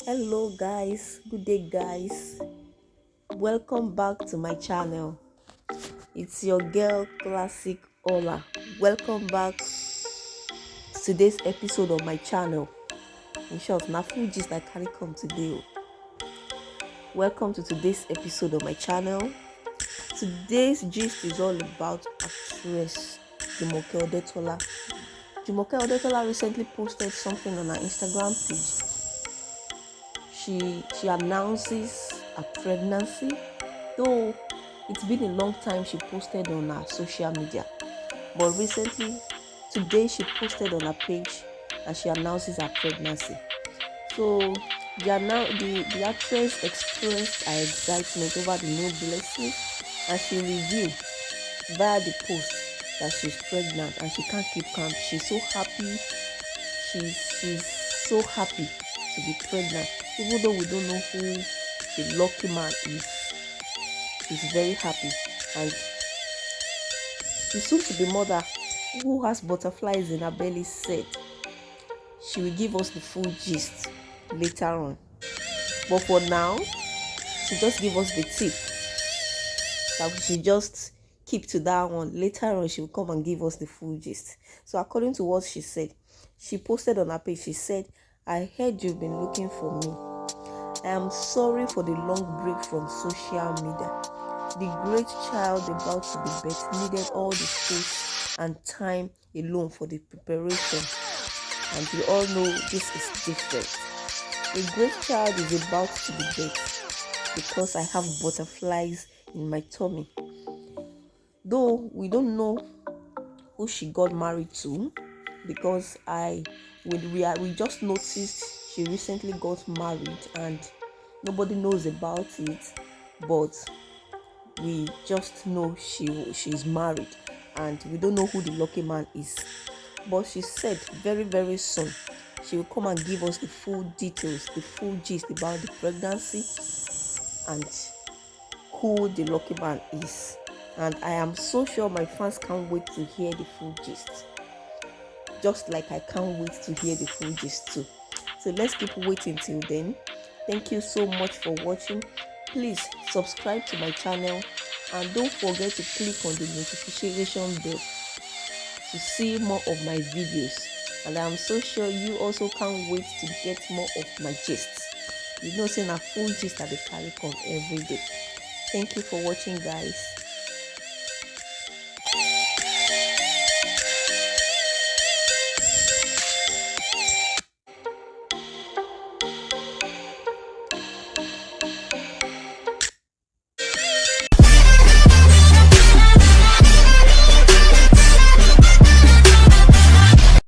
Hello guys, good day guys, welcome back to my channel. It's your girl Classic Ola. Welcome back to today's episode of my channel. In short, na full gist I carry come today. Welcome to today's episode of my channel. Today's gist is all about actress Jumoke Odetola. Jumoke Odetola recently posted something on her Instagram page. She announces a pregnancy, though it's been a long time she posted on her social media, but recently today she posted on her page and she announces her pregnancy. So the actress expressed her excitement over the new blessing, and she revealed via the post that she's pregnant and she can't keep calm. She's so happy. She's so happy to be pregnant, even though we don't know who the lucky man is. She's very happy, and the soon-to-be mother, who has butterflies in her belly, said she will give us the full gist later on. But for now, she just give us the tip that we should just keep to that one. Later on, she will come and give us the full gist. So according to what she said, she posted on her page, she said, "I heard you've been looking for me. I am sorry for the long break from social media. The great child about to be birthed needed all the space and time alone for the preparation. And we all know this is different. A great child is about to be birthed because I have butterflies in my tummy." Though we don't know who she got married to, because we just noticed she recently got married and nobody knows about it, but we just know she's married and we don't know who the lucky man is. But she said very soon she will come and give us the full details, the full gist about the pregnancy and who the lucky man is. And I am so sure my fans can't wait to hear the full gist, just like I can't wait to hear the full gist too. So let's keep waiting till then. Thank you so much for watching. Please subscribe to my channel and don't forget to click on the notification bell to see more of my videos. And I'm so sure you also can't wait to get more of my gists. You know, saying a full gist at the carry come every day. Thank you for watching, guys.